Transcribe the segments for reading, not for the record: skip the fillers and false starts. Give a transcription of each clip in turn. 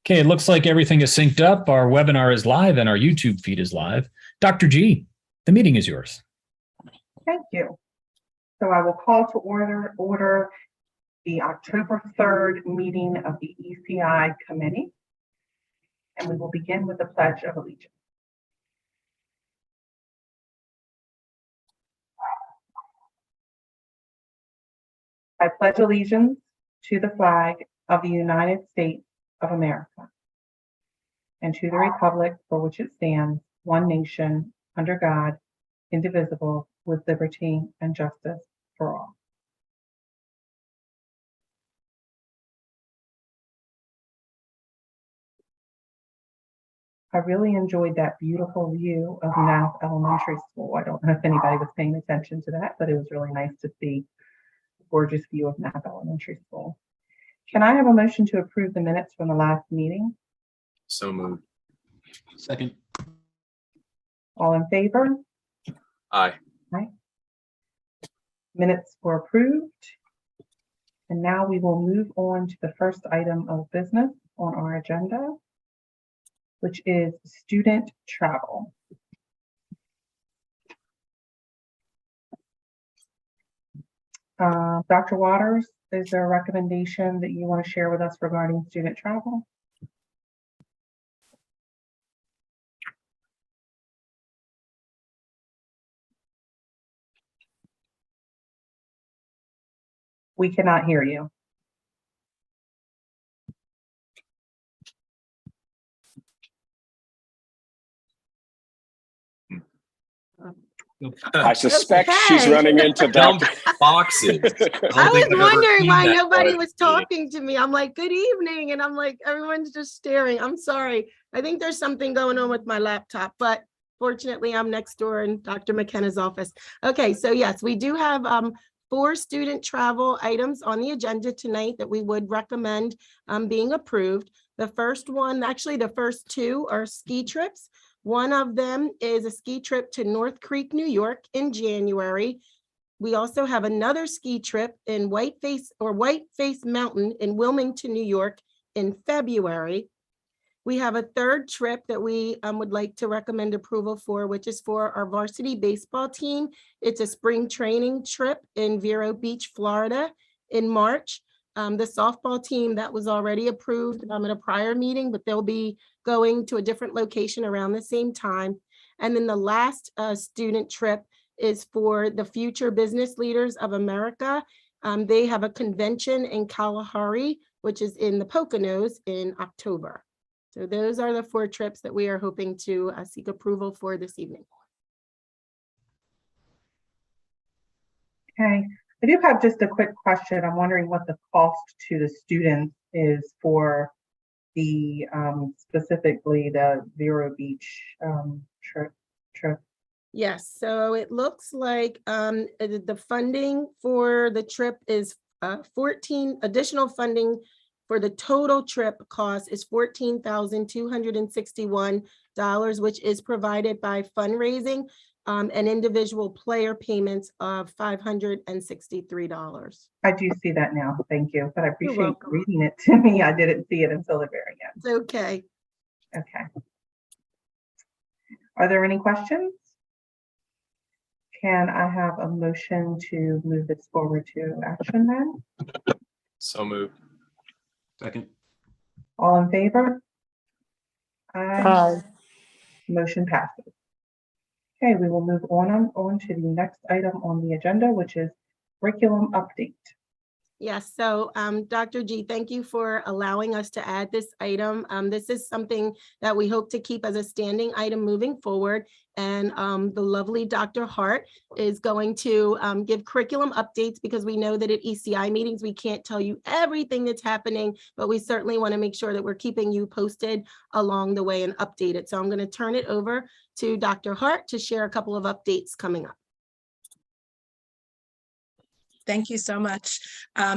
Okay, it looks like everything is synced up. Our webinar is live and our YouTube feed is live. Dr. G, the meeting is yours. Thank you. So I will call to order the October 3rd meeting of the ECI committee. And we will begin with the Pledge of Allegiance. I pledge allegiance to the flag of the United States of America and to the republic for which it stands, one nation, under God, indivisible, with liberty and justice for all. I really enjoyed that beautiful view of Knapp Elementary School. I don't know if anybody was paying attention to that, but it was really nice to see a gorgeous view of Knapp Elementary School. Can I have a motion to approve the minutes from the last meeting? So moved. Second. All in favor? Aye. Aye. Minutes were approved. And now we will move on to the first item of business on our agenda, which is student travel. Dr. Waters, is there a recommendation that you want to share with us regarding student travel? We cannot hear you. I suspect she's Okay. running into Dump Dr. boxes. I was wondering why nobody was was talking to me. I'm like, good evening. And I'm like, everyone's just staring. I'm sorry. I think there's something going on with my laptop, but fortunately I'm next door in Dr. McKenna's office. Okay, so yes, we do have 4 student travel items on the agenda tonight that we would recommend being approved. The first one, actually the first 2 are ski trips. One of them is a ski trip to North Creek, New York in January. We also have another ski trip in Whiteface Mountain in Wilmington, New York in February. We have a third trip that we would like to recommend approval for, which is for our varsity baseball team. It's a spring training trip in Vero Beach, Florida in March. The softball team that was already approved at a prior meeting, but they'll be going to a different location around the same time. And then the last student trip is for the Future Business Leaders of America. They have a convention in Kalahari, which is in the Poconos in October. So those are the 4 trips that we are hoping to seek approval for this evening. Okay, I do have just a quick question. I'm wondering what the cost to the students is for the specifically the Vero Beach trip. Yes, so it looks like the funding for the trip is 14 additional funding for the total trip cost is $14,261, which is provided by fundraising and individual player payments of $563. I do see that now. Thank you, but I appreciate you welcome. reading it to me. I didn't see it until the very end. It's okay. Okay. Are there any questions? Can I have a motion to move this forward to action then? So moved. Second. All in favor? Aye. Motion passes. Okay, we will move on to the next item on the agenda, which is curriculum update. Yes, so Dr. G, thank you for allowing us to add this item. This is something that we hope to keep as a standing item moving forward. And the lovely Dr. Hart is going to give curriculum updates because we know that at ECI meetings, we can't tell you everything that's happening, but we certainly want to make sure that we're keeping you posted along the way and updated. So I'm going to turn it over to Dr. Hart to share a couple of updates coming up. Thank you so much.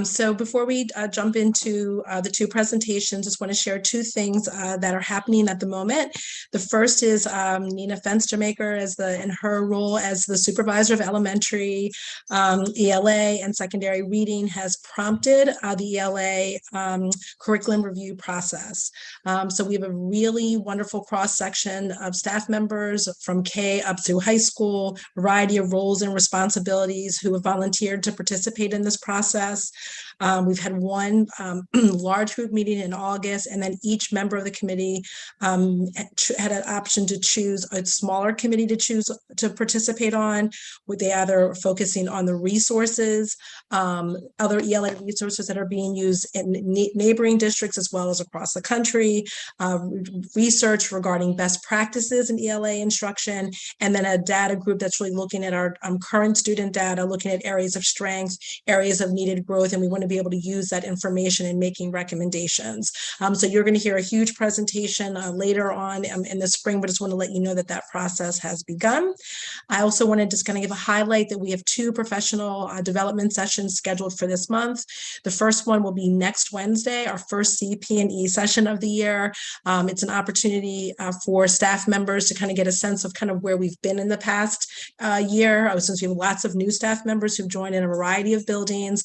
So before we jump into the two presentations, just want to share two things that are happening at the moment. The first is Nina Fenstermaker in her role as the supervisor of elementary ELA and secondary reading has prompted the ELA curriculum review process. So we have a really wonderful cross-section of staff members from K up through high school, variety of roles and responsibilities who have volunteered to participate in this process. We've had one large group meeting in August, and then each member of the committee had an option to choose a smaller committee to participate on, with they either focusing on the resources, other ELA resources that are being used in neighboring districts as well as across the country, research regarding best practices in ELA instruction, and then a data group that's really looking at our current student data, looking at areas of strength, areas of needed growth, and we want to be able to use that information in making recommendations. So you're going to hear a huge presentation later on in the spring, but just want to let you know that that process has begun. I also want to just kind of give a highlight that we have two professional development sessions scheduled for this month. The first one will be next Wednesday, our first CP&E session of the year. It's an opportunity for staff members to kind of get a sense of kind of where we've been in the past year, since we have lots of new staff members who've joined in a variety of buildings.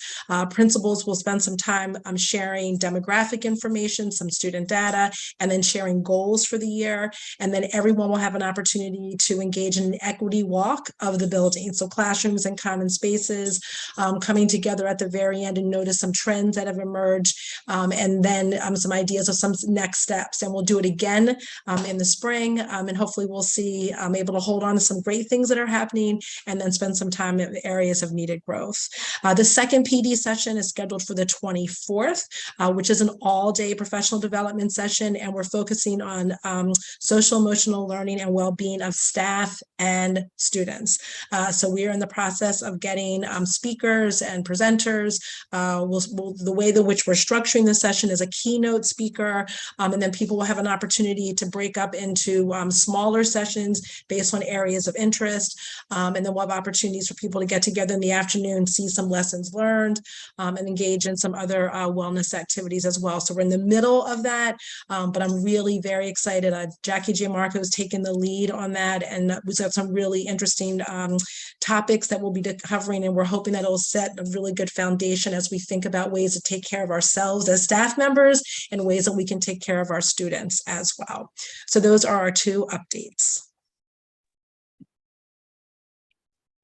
Principals will spend some time sharing demographic information, some student data, and then sharing goals for the year. And then everyone will have an opportunity to engage in an equity walk of the building. So classrooms and common spaces coming together at the very end and notice some trends that have emerged, and then some ideas of some next steps. And we'll do it again in the spring, and hopefully we'll see able to hold on to some great things that are happening and then spend some time in areas of needed growth. The second PD session is scheduled for the 24th, which is an all-day professional development session, and we're focusing on social emotional learning and well-being of staff and students. So we are in the process of getting speakers and presenters. The way in which we're structuring the session is a keynote speaker, and then people will have an opportunity to break up into smaller sessions based on areas of interest, and then we'll have opportunities for people to get together in the afternoon, see some lessons learned, and engage in some other wellness activities as well. So we're in the middle of that, but I'm really very excited. Jackie J. Marco has taken the lead on that, and we've got some really interesting topics that we'll be covering, and we're hoping that it'll set a really good foundation as we think about ways to take care of ourselves as staff members and ways that we can take care of our students as well. So those are our two updates.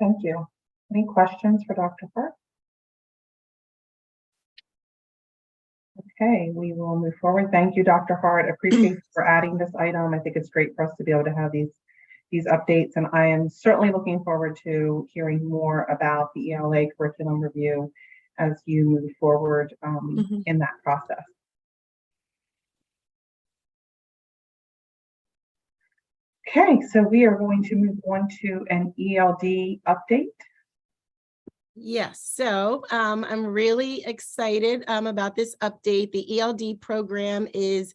Thank you. Any questions for Dr. Hart? Okay, we will move forward. Thank you, Dr. Hart. Appreciate you for adding this item. I think it's great for us to be able to have these updates, and I am certainly looking forward to hearing more about the ELA curriculum review as you move forward in that process. Okay, so we are going to move on to an ELD update. Yes, so I'm really excited about this update. The ELD program is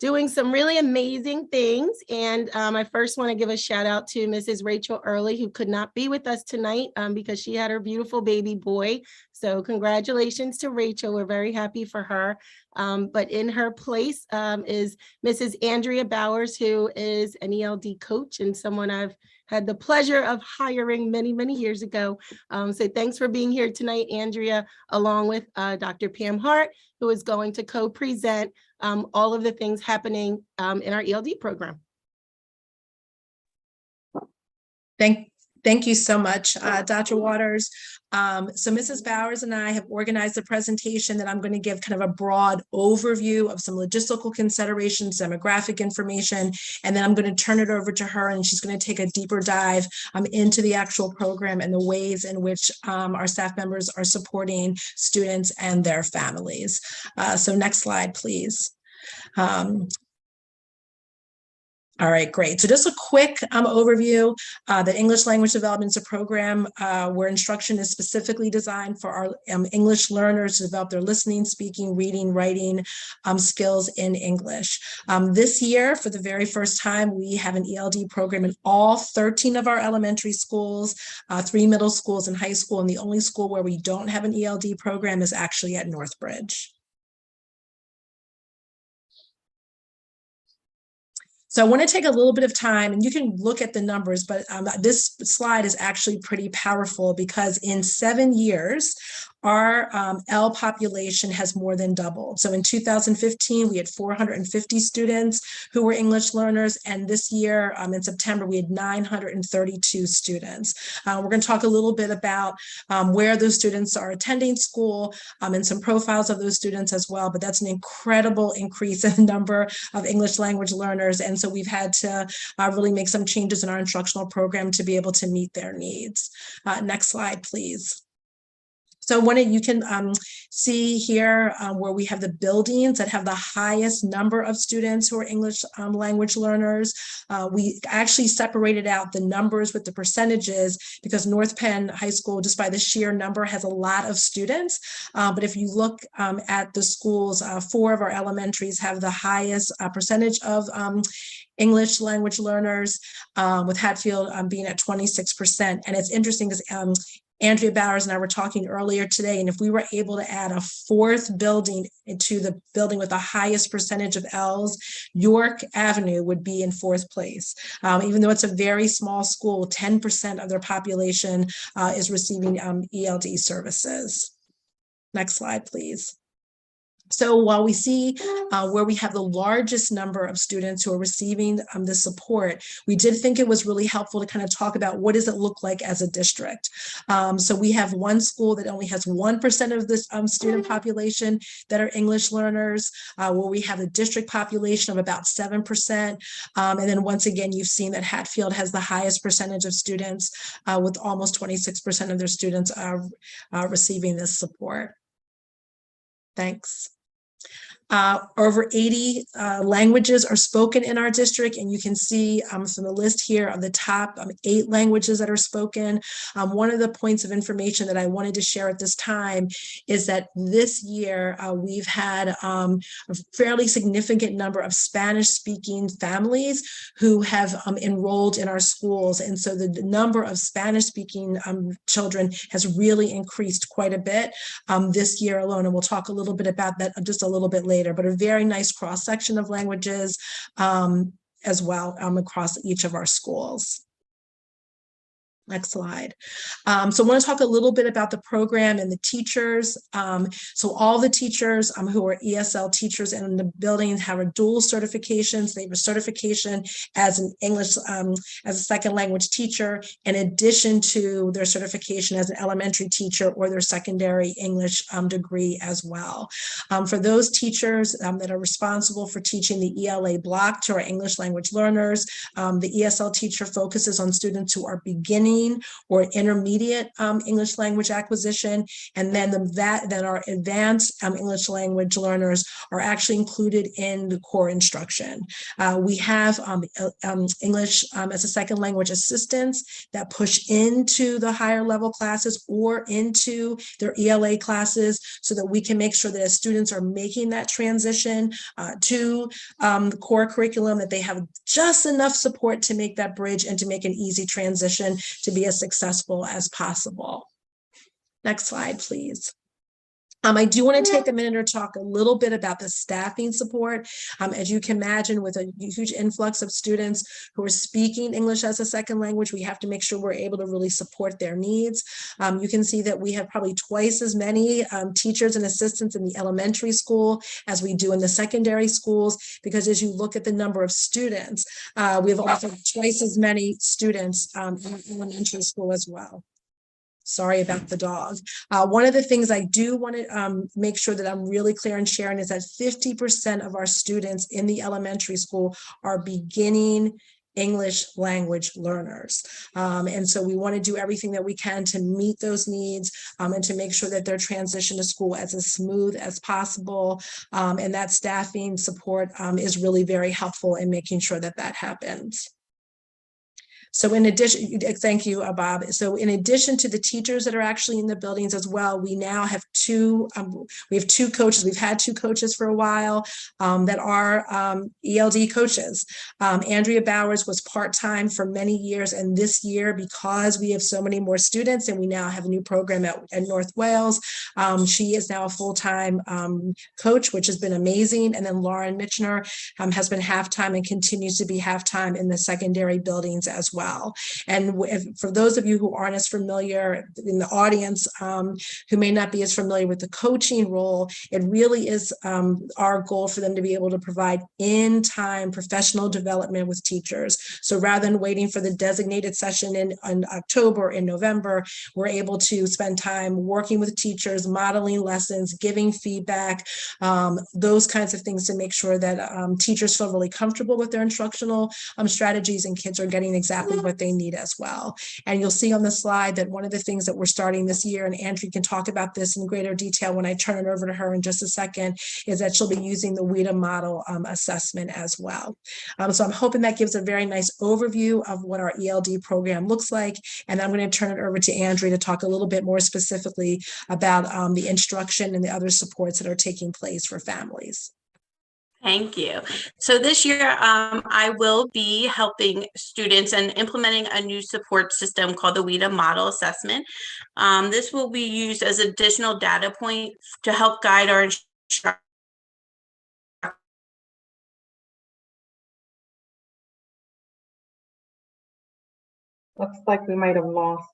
doing some really amazing things. And I first want to give a shout out to Mrs. Rachel Early, who could not be with us tonight because she had her beautiful baby boy. So congratulations to Rachel. We're very happy for her. But in her place is Mrs. Andrea Bowers, who is an ELD coach and someone I've had the pleasure of hiring many, many years ago. So thanks for being here tonight, Andrea, along with Dr. Pam Hart, who is going to co-present all of the things happening in our ELD program. Thank you so much, Dr. Waters. So Mrs. Bowers and I have organized a presentation that I'm going to give kind of a broad overview of some logistical considerations, demographic information, and then I'm going to turn it over to her, and she's going to take a deeper dive into the actual program and the ways in which our staff members are supporting students and their families. So next slide, please. All right, great. So just a quick overview. The English Language Development is a program where instruction is specifically designed for our English learners to develop their listening, speaking, reading, writing skills in English. This year, for the very first time, we have an ELD program in all 13 of our elementary schools, 3 middle schools and high school, and the only school where we don't have an ELD program is actually at Northbridge. So I want to take a little bit of time, and you can look at the numbers, but this slide is actually pretty powerful because in 7 years, our L population has more than doubled. So in 2015, we had 450 students who were English learners, and this year in September, we had 932 students. We're going to talk a little bit about where those students are attending school and some profiles of those students as well, but that's an incredible increase in the number of English language learners, and so we've had to really make some changes in our instructional program to be able to meet their needs. Next slide, please. So you can see here where we have the buildings that have the highest number of students who are English language learners. We actually separated out the numbers with the percentages because North Penn High School, just by the sheer number, has a lot of students. But if you look at the schools, 4 of our elementaries have the highest percentage of English language learners, with Hatfield being at 26%. And it's interesting because Andrea Bowers and I were talking earlier today, and if we were able to add a 4th building into the building with the highest percentage of L's, York Avenue would be in 4th place. Even though it's a very small school, 10% of their population is receiving ELD services. Next slide, please. So while we see where we have the largest number of students who are receiving the support, we did think it was really helpful to kind of talk about what does it look like as a district. So we have one school that only has 1% of this student population that are English learners, where we have a district population of about 7%. And then once again, you've seen that Hatfield has the highest percentage of students with almost 26% of their students receiving this support. Thanks. Over 80 languages are spoken in our district, and you can see from the list here of the top 8 languages that are spoken. One of the points of information that I wanted to share at this time is that this year we've had a fairly significant number of Spanish-speaking families who have enrolled in our schools, and so the number of Spanish-speaking children has really increased quite a bit this year alone, and we'll talk a little bit about that just a little bit later. But a very nice cross-section of languages as well across each of our schools. Next slide. So I want to talk a little bit about the program and the teachers. So all the teachers who are ESL teachers in the building have a dual certifications. They have a certification as an English as a second language teacher, in addition to their certification as an elementary teacher or their secondary English degree as well. For those teachers that are responsible for teaching the ELA block to our English language learners, the ESL teacher focuses on students who are beginning or intermediate English language acquisition, and then our advanced English language learners are actually included in the core instruction. We have English as a second language assistants that push into the higher level classes or into their ELA classes so that we can make sure that as students are making that transition to the core curriculum, that they have just enough support to make that bridge and to make an easy transition to be as successful as possible. Next slide, please. I do want to take a minute to talk a little bit about the staffing support. As you can imagine, with a huge influx of students who are speaking English as a second language, we have to make sure we're able to really support their needs. You can see that we have probably twice as many teachers and assistants in the elementary school as we do in the secondary schools, because as you look at the number of students, we have also twice as many students in elementary school as well. Sorry about the dog. One of the things I do want to make sure that I'm really clear in sharing is that 50% of our students in the elementary school are beginning English language learners. And so we want to do everything that we can to meet those needs and to make sure that their transition to school as smooth as possible. And that staffing support is really very helpful in making sure that that happens. So in addition, thank you, Bob. So in addition to the teachers that are actually in the buildings as well, we now have two coaches. We've had two coaches for a while that are ELD coaches. Andrea Bowers was part-time for many years, and this year, because we have so many more students and we now have a new program at North Wales, she is now a full-time coach, which has been amazing. And then Lauren Mitchner has been half-time and continues to be half-time in the secondary buildings as well. And for those of you who aren't as familiar in the audience, who may not be as familiar with the coaching role, it really is our goal for them to be able to provide in-time professional development with teachers. So rather than waiting for the designated session in October, in November, we're able to spend time working with teachers, modeling lessons, giving feedback, those kinds of things to make sure that teachers feel really comfortable with their instructional strategies and kids are getting exactly what they need as well. And you'll see on the slide that one of the things that we're starting this year, and Andrea can talk about this in greater detail when I turn it over to her in just a second, is that she'll be using the Wida model assessment as well. So I'm hoping that gives a very nice overview of what our ELD program looks like. And I'm going to turn it over to Andrea to talk a little bit more specifically about the instruction and the other supports that are taking place for families. Thank you. So this year, I will be helping students and implementing a new support system called the Wida Model Assessment. This will be used as additional data point to help guide our instruction. Looks like we might have lost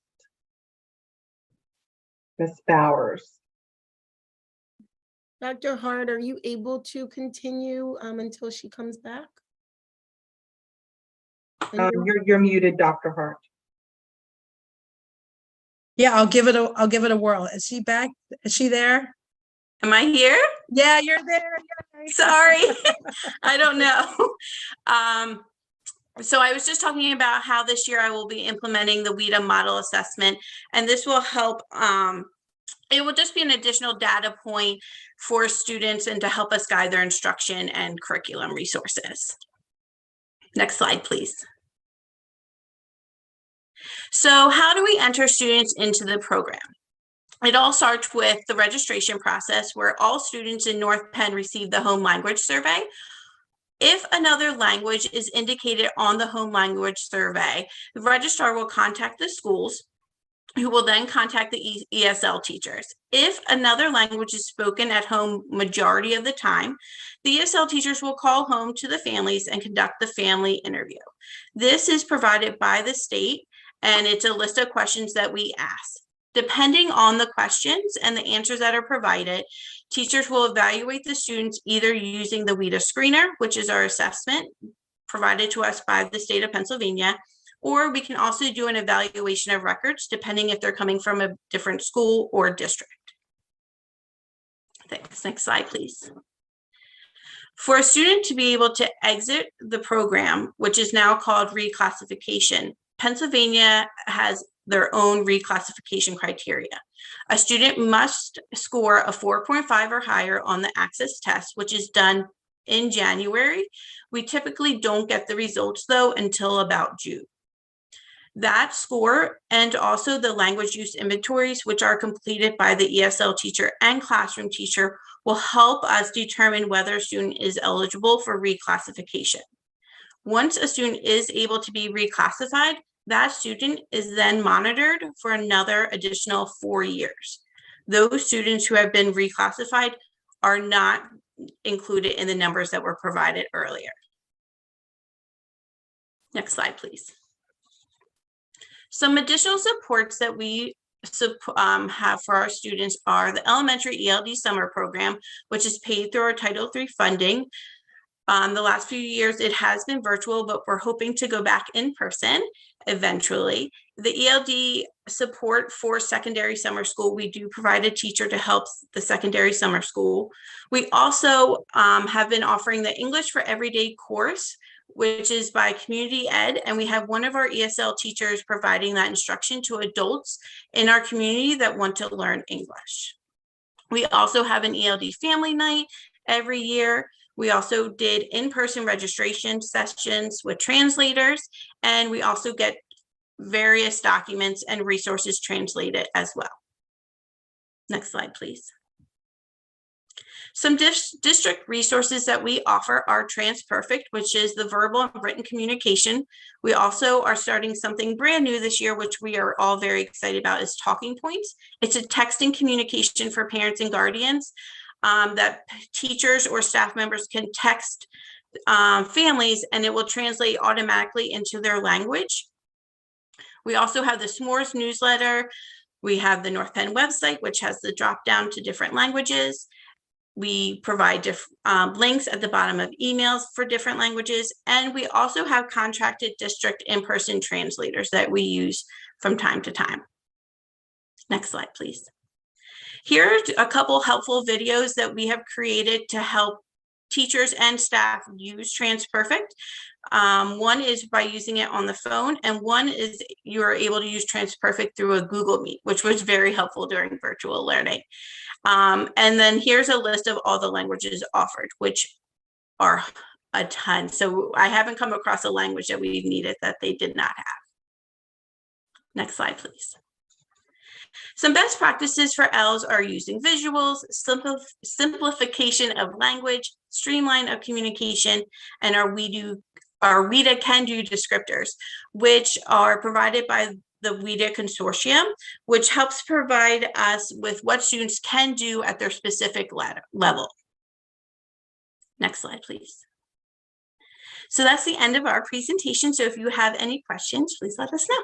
Ms. Bowers. Dr. Hart, are you able to continue until she comes back? You're muted, Dr. Hart. Yeah, I'll give it a whirl. Is she back? Is she there? Am I here? Yeah, you're there. Yay. Sorry, I don't know. So I was just talking about how this year I will be implementing the Wida Model Assessment, and this will help. It will just be an additional data point for students and to help us guide their instruction and curriculum resources. Next slide, please. So how do we enter students into the program? It all starts with the registration process, where all students in North Penn receive the home language survey. If another language is indicated on the home language survey, the registrar will contact the schools, who will then contact the ESL teachers. If another language is spoken at home majority of the time, the ESL teachers will call home to the families and conduct the family interview. This is provided by the state, and it's a list of questions that we ask. Depending on the questions and the answers that are provided, teachers will evaluate the students either using the Wida screener, which is our assessment provided to us by the state of Pennsylvania, or we can also do an evaluation of records depending if they're coming from a different school or district. Thanks. Next slide, please. For a student to be able to exit the program, which is now called reclassification, Pennsylvania has their own reclassification criteria. A student must score a 4.5 or higher on the access test, which is done in January. We typically don't get the results though until about June. That score and also the language use inventories, which are completed by the ESL teacher and classroom teacher, will help us determine whether a student is eligible for reclassification. Once a student is able to be reclassified, that student is then monitored for another additional 4 years. Those students who have been reclassified are not included in the numbers that were provided earlier. Next slide, please. Some additional supports that we have for our students are the elementary ELD summer program, which is paid through our Title III funding. The last few years it has been virtual, but we're hoping to go back in person eventually. The ELD support for secondary summer school, we do provide a teacher to help the secondary summer school. We also have been offering the English for Everyday course, which is by community ed. And we have one of our ESL teachers providing that instruction to adults in our community that want to learn English. We also have an ELD family night every year. We also did in-person registration sessions with translators, and we also get various documents and resources translated as well. Next slide, please. Some district resources that we offer are TransPerfect, which is the verbal and written communication. We also are starting something brand new this year, which we are all very excited about, is Talking Points. It's a texting communication for parents and guardians that teachers or staff members can text families, and it will translate automatically into their language. We also have the S'mores newsletter. We have the North Penn website, which has the drop down to different languages. We provide links at the bottom of emails for different languages. And we also have contracted district in-person translators that we use from time to time. Next slide, please. Here are a couple helpful videos that we have created to help teachers and staff use TransPerfect. One is by using it on the phone, and one is you are able to use TransPerfect through a Google Meet, which was very helpful during virtual learning. And then here's a list of all the languages offered, which are a ton. So I haven't come across a language that we've needed that they did not have. Next slide, please. Some best practices for ELs are using visuals, simplification of language, streamline of communication, and our Wida can-do descriptors, which are provided by the Wida Consortium, which helps provide us with what students can do at their specific level. Next slide, please. So that's the end of our presentation. So if you have any questions, please let us know.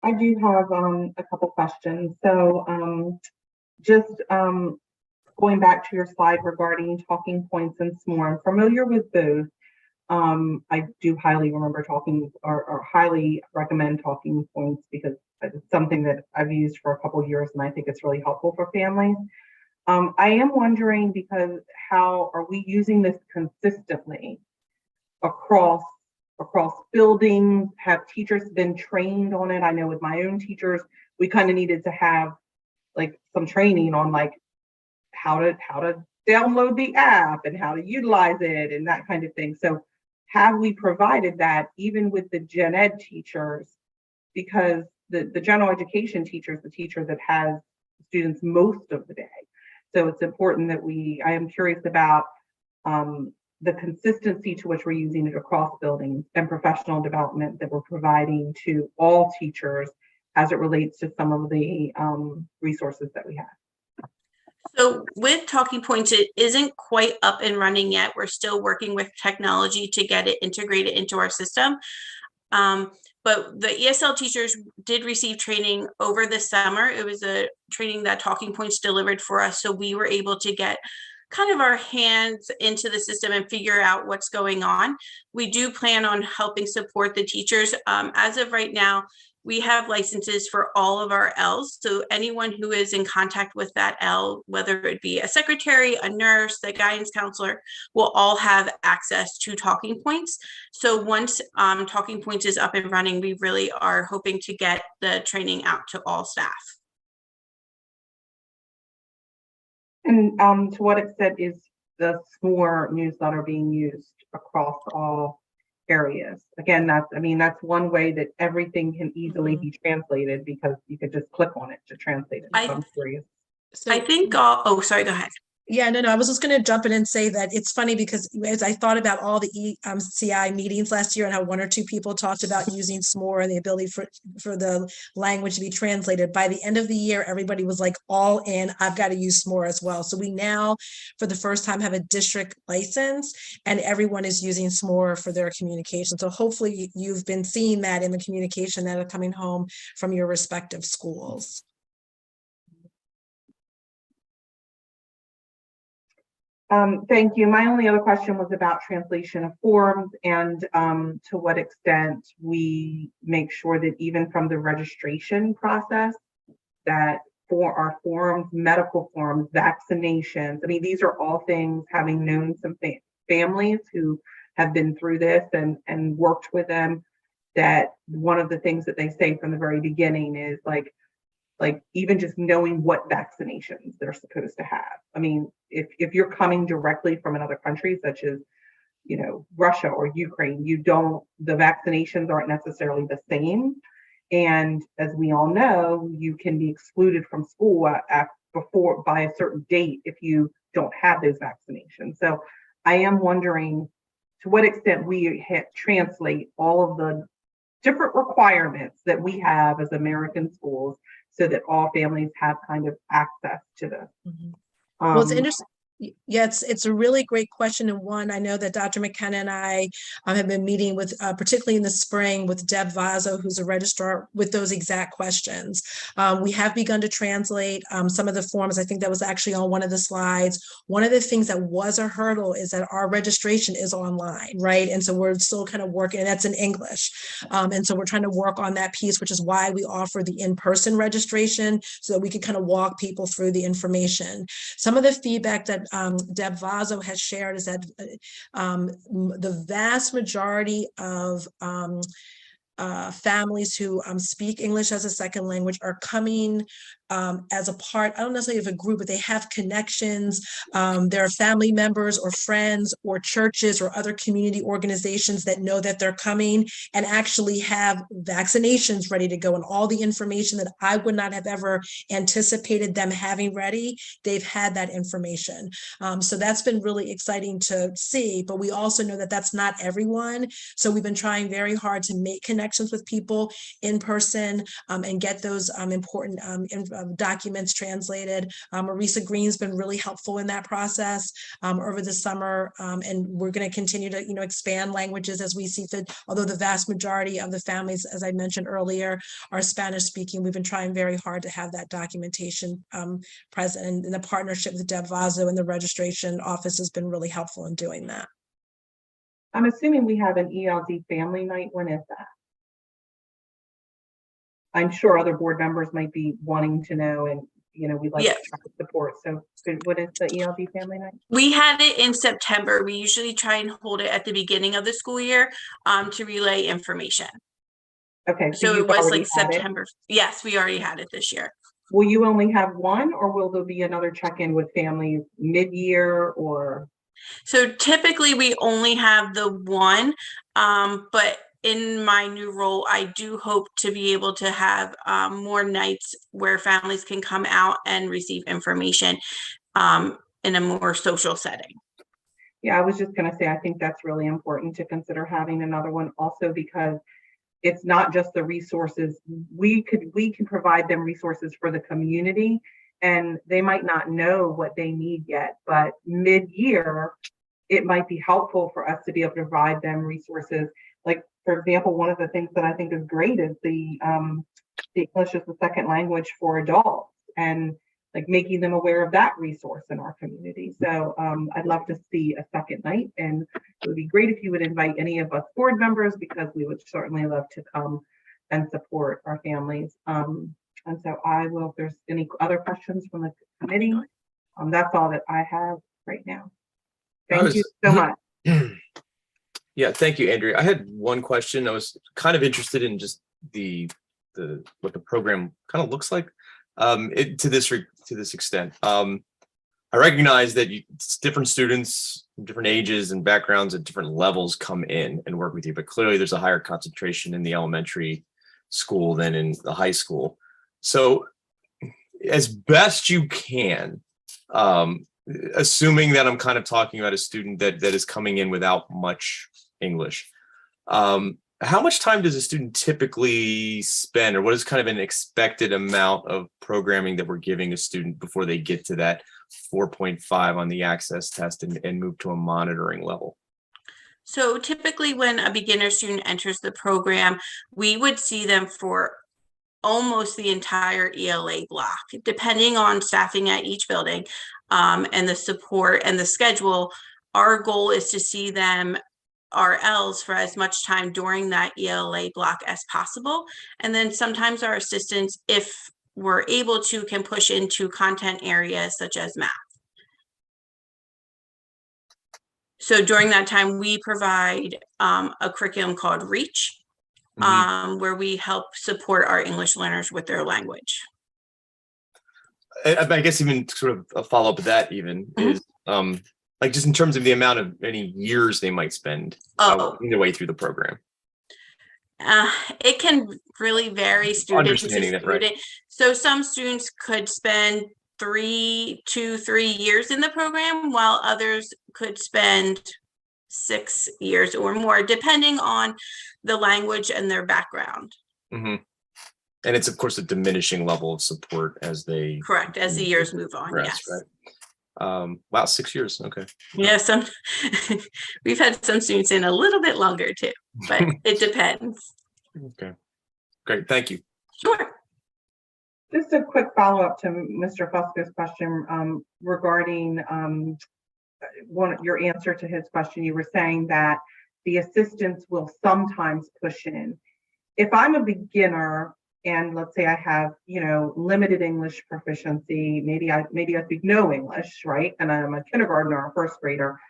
I do have a couple questions. So just going back to your slide regarding talking points and S'more, I'm familiar with both. I do highly remember talking or highly recommend talking points because it's something that I've used for a couple of years and I think it's really helpful for families. I am wondering because how are we using this consistently across buildings? Have teachers been trained on it? I know with my own teachers, we kind of needed to have like some training on like how to download the app and how to utilize it and that kind of thing. So have we provided that even with the gen ed teachers? Because the general education teacher is the teacher that has students most of the day. So it's important that I am curious about the consistency to which we're using it across buildings and professional development that we're providing to all teachers as it relates to some of the resources that we have. So with Talking Points, it isn't quite up and running yet. We're still working with technology to get it integrated into our system. But the ESL teachers did receive training over the summer. It was a training that Talking Points delivered for us. So we were able to get kind of our hands into the system and figure out what's going on. We do plan on helping support the teachers. As of right now, we have licenses for all of our ELs. So anyone who is in contact with that EL, whether it be a secretary, a nurse, a guidance counselor, will all have access to Talking Points. So once Talking Points is up and running, we really are hoping to get the training out to all staff. And to what extent is the S'more newsletter being used across all areas? Again, that's one way that everything can easily be translated because you could just click on it to translate it. I'm curious. I think, oh, sorry, go ahead. Yeah, no, I was just going to jump in and say that it's funny because as I thought about all the CI meetings last year and how one or two people talked about using S'more and the ability for the language to be translated, by the end of the year, everybody was like all in, I've got to use S'more as well. So we now, for the first time, have a district license and everyone is using S'more for their communication. So hopefully you've been seeing that in the communication that are coming home from your respective schools. Thank you. My only other question was about translation of forms and to what extent we make sure that even from the registration process that for our forms, medical forms, vaccinations. I mean, these are all things, having known some families who have been through this and worked with them, that one of the things that they say from the very beginning is like even just knowing what vaccinations they're supposed to have. I mean, if you're coming directly from another country, such as, you know, Russia or Ukraine, the vaccinations aren't necessarily the same. And as we all know, you can be excluded from school by a certain date if you don't have those vaccinations. So I am wondering to what extent we translate all of the different requirements that we have as American schools so that all families have kind of access to this. Well, it's interesting. Yeah, it's a really great question. And one, I know that Dr. McKenna and I have been meeting with, particularly in the spring, with Deb Vazo, who's a registrar, with those exact questions. We have begun to translate some of the forms. I think that was actually on one of the slides. One of the things that was a hurdle is that our registration is online, right? And so we're still kind of working, and that's in English. And so we're trying to work on that piece, which is why we offer the in-person registration, so that we can kind of walk people through the information. Some of the feedback that Deb Vazo has shared is that the vast majority of families who speak English as a second language are coming as a part, I don't necessarily of a group, but they have connections. There are family members or friends or churches or other community organizations that know that they're coming and actually have vaccinations ready to go, and all the information that I would not have ever anticipated them having ready, they've had that information. So that's been really exciting to see, but we also know that that's not everyone. So we've been trying very hard to make connections with people in person and get those important documents translated. Marisa Green's been really helpful in that process over the summer, and we're going to continue to expand languages as we see fit. Although the vast majority of the families, as I mentioned earlier, are Spanish speaking, we've been trying very hard to have that documentation present, and the partnership with Deb Vazo and the registration office has been really helpful in doing that. I'm assuming we have an ELD family night. When is that? I'm sure other board members might be wanting to know, and we'd like to try to support. So what is the ELD family night? We had it in September. We usually try and hold it at the beginning of the school year to relay information. Okay. So it was like September. Yes, we already had it this year. Will you only have one, or will there be another check-in with families mid-year, or? So typically we only have the one, but in my new role, I do hope to be able to have more nights where families can come out and receive information in a more social setting. Yeah, I was just going to say, I think that's really important to consider having another one also, because it's not just the resources. We can provide them resources for the community, and they might not know what they need yet, but mid-year, it might be helpful for us to be able to provide them resources. Like, for example, one of the things that I think is great is the English as a second language for adults, and like making them aware of that resource in our community. So I'd love to see a second night, and it would be great if you would invite any of us board members, because we would certainly love to come and support our families. And so I will, if there's any other questions from the committee, that's all that I have right now. Thank you so much. Yeah, thank you, Andrea. I had one question. I was kind of interested in just what the program kind of looks like to this extent. I recognize that different students, different ages and backgrounds at different levels come in and work with you, but clearly there's a higher concentration in the elementary school than in the high school. So as best you can, assuming that I'm kind of talking about a student that is coming in without much English, how much time does a student typically spend, or what is kind of an expected amount of programming that we're giving a student before they get to that 4.5 on the access test and move to a monitoring level? So typically when a beginner student enters the program, we would see them for almost the entire ELA block, depending on staffing at each building and the support and the schedule. Our goal is to see them RLs for as much time during that ELA block as possible. And then sometimes our assistants, if we're able to can push into content areas such as math. So during that time, we provide a curriculum called Reach, where we help support our English learners with their language. I guess even sort of a follow-up to that even is like just in terms of the amount of any years they might spend in their way through the program. It can really vary student to Understanding that, right. student. So some students could spend 2 to 3 years in the program, while others could spend 6 years or more, depending on the language and their background. And it's of course a diminishing level of support as they Correct, as the years move on. progress, Yes. right? Wow, 6 years. Okay. Yeah, some we've had some students in a little bit longer too, but it depends. Okay. Great. Thank you. Sure. Just a quick follow-up to Mr. Fusco's question regarding your answer to his question. You were saying that the assistants will sometimes push in. If I'm a beginner and let's say I have, limited English proficiency, maybe I speak no English, right? And I'm a kindergartner or a first grader.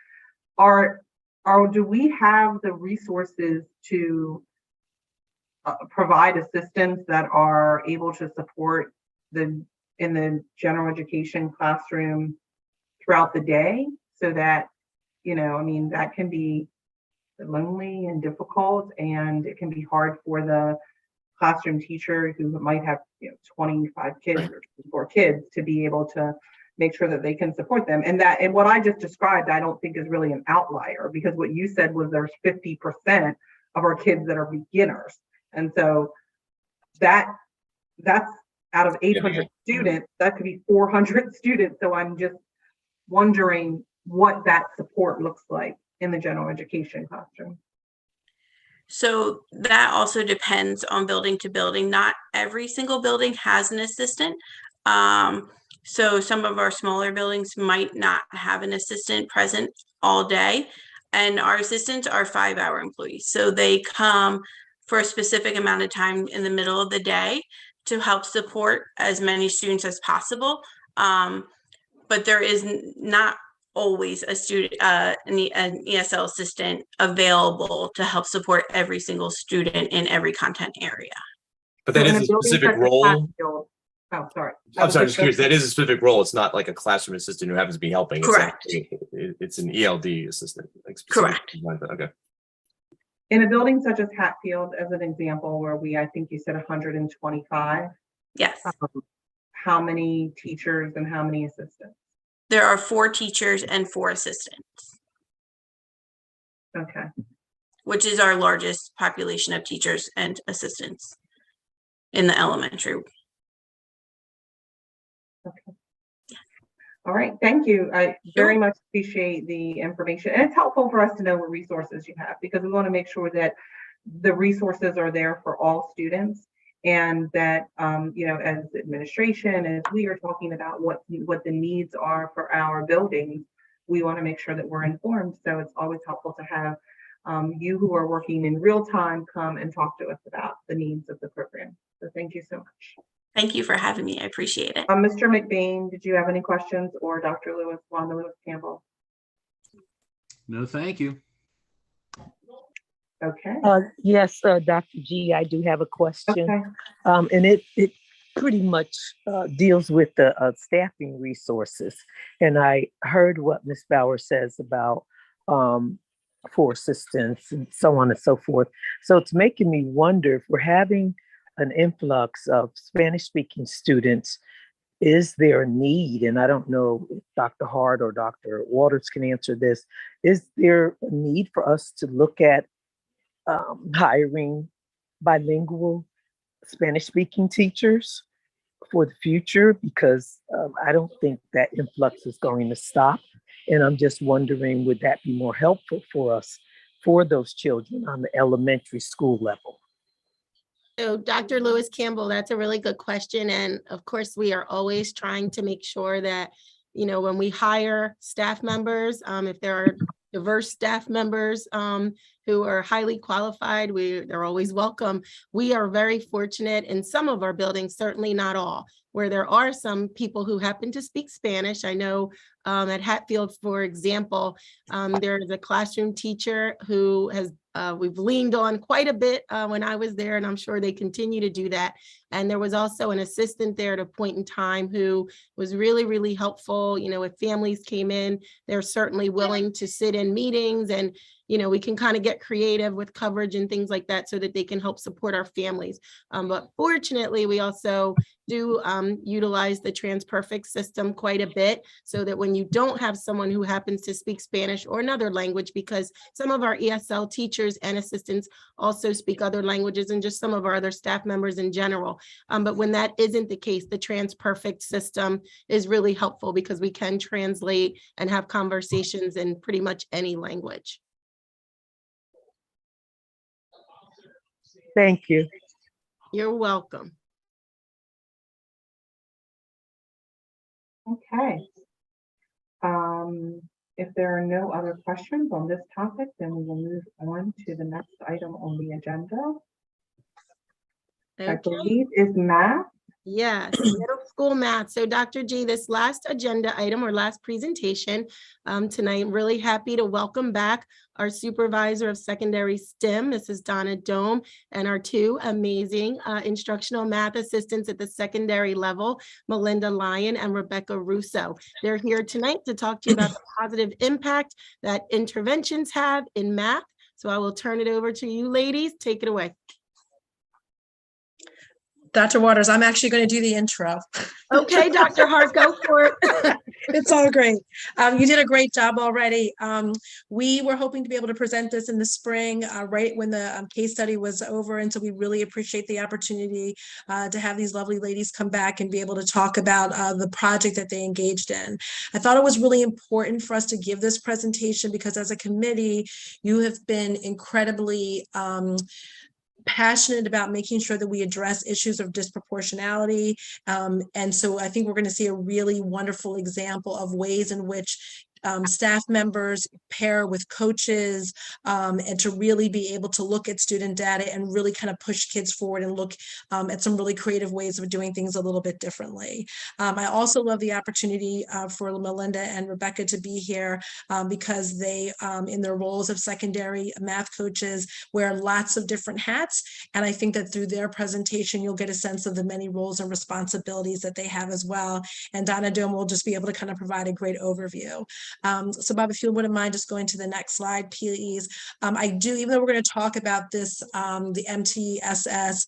Do we have the resources to provide assistants that are able to support in the general education classroom throughout the day, so that that can be lonely and difficult, and it can be hard for the classroom teacher who might have 25 kids or 24 kids to be able to make sure that they can support them. And what I just described, I don't think is really an outlier, because what you said was there's 50% of our kids that are beginners. And so that's out of 800 students, that could be 400 students. So I'm just wondering what that support looks like in the general education classroom. So that also depends on building to building. Not every single building has an assistant. So some of our smaller buildings might not have an assistant present all day. And our assistants are 5-hour employees. So they come for a specific amount of time in the middle of the day to help support as many students as possible. But there is not always a student, an ESL assistant available to help support every single student in every content area. But that is a specific role. Oh, sorry. I'm sorry, just curious. That is a specific role. It's not like a classroom assistant who happens to be helping. Correct. It's an ELD assistant. Correct. Okay. In a building such as Hatfield, as an example, where I think you said 125. Yes. How many teachers and how many assistants? There are 4 teachers and 4 assistants. Okay. Which is our largest population of teachers and assistants in the elementary. Okay. All right. Thank you. I very much appreciate the information. And it's helpful for us to know what resources you have, because we want to make sure that the resources are there for all students, and that, as administration, as we are talking about what the needs are for our buildings, we want to make sure that we're informed. So it's always helpful to have you who are working in real time come and talk to us about the needs of the program. So thank you so much. Thank you for having me. I appreciate it. Mr. McBain, did you have any questions, or Dr. Wanda Lewis Campbell? No, thank you. Okay. Yes, Dr. G, I do have a question. Okay. And it pretty much deals with the staffing resources. And I heard what Ms. Bauer says about for assistance and so on and so forth. So it's making me wonder, if we're having an influx of Spanish-speaking students, is there a need, and I don't know if Dr. Hart or Dr. Waters can answer this, is there a need for us to look at hiring bilingual Spanish-speaking teachers for the future? Because I don't think that influx is going to stop. And I'm just wondering, would that be more helpful for us, for those children on the elementary school level? So Dr. Lewis Campbell, that's a really good question. And of course, we are always trying to make sure that, when we hire staff members, if there are diverse staff members who are highly qualified. They're always welcome. We are very fortunate in some of our buildings, certainly not all, where there are some people who happen to speak Spanish. I know at Hatfield, for example, there is a classroom teacher who has we've leaned on quite a bit when I was there, and I'm sure they continue to do that. And there was also an assistant there at a point in time who was really, really helpful. You know, if families came in, they're certainly willing to sit in meetings, and you know, we can kind of get creative with coverage and things like that so that they can help support our families. But fortunately, we also do utilize the TransPerfect system quite a bit, so that when you don't have someone who happens to speak Spanish or another language, because some of our ESL teachers and assistants also speak other languages, and just some of our other staff members in general. But when that isn't the case, the TransPerfect system is really helpful because we can translate and have conversations in pretty much any language. Thank you. You're welcome. Okay. If there are no other questions on this topic, then we will move on to the next item on the agenda. I Okay. believe is math. Yes, middle school math. So Dr. G, this last agenda item or last presentation tonight, I'm really happy to welcome back our supervisor of secondary STEM, Mrs. Donna Dome, and our two amazing instructional math assistants at the secondary level, Melinda Lyon and Rebecca Russo. They're here tonight to talk to you about the positive impact that interventions have in math. So I will turn it over to you ladies. Take it away. Dr. Waters, I'm actually going to do the intro. Okay, Dr. Hart, go for it. It's all great. You did a great job already. We were hoping to be able to present this in the spring, right when the case study was over. And so we really appreciate the opportunity to have these lovely ladies come back and be able to talk about the project that they engaged in. I thought it was really important for us to give this presentation because as a committee, you have been incredibly passionate about making sure that we address issues of disproportionality. And so I think we're going to see a really wonderful example of ways in which staff members pair with coaches and to really be able to look at student data and really kind of push kids forward and look at some really creative ways of doing things a little bit differently. I also love the opportunity for Melinda and Rebecca to be here because they, in their roles of secondary math coaches, wear lots of different hats. And I think that through their presentation, you'll get a sense of the many roles and responsibilities that they have as well. And Donna Dome will just be able to kind of provide a great overview. So Bob, if you wouldn't mind just going to the next slide, please. I do, even though we're going to talk about this, the MTSS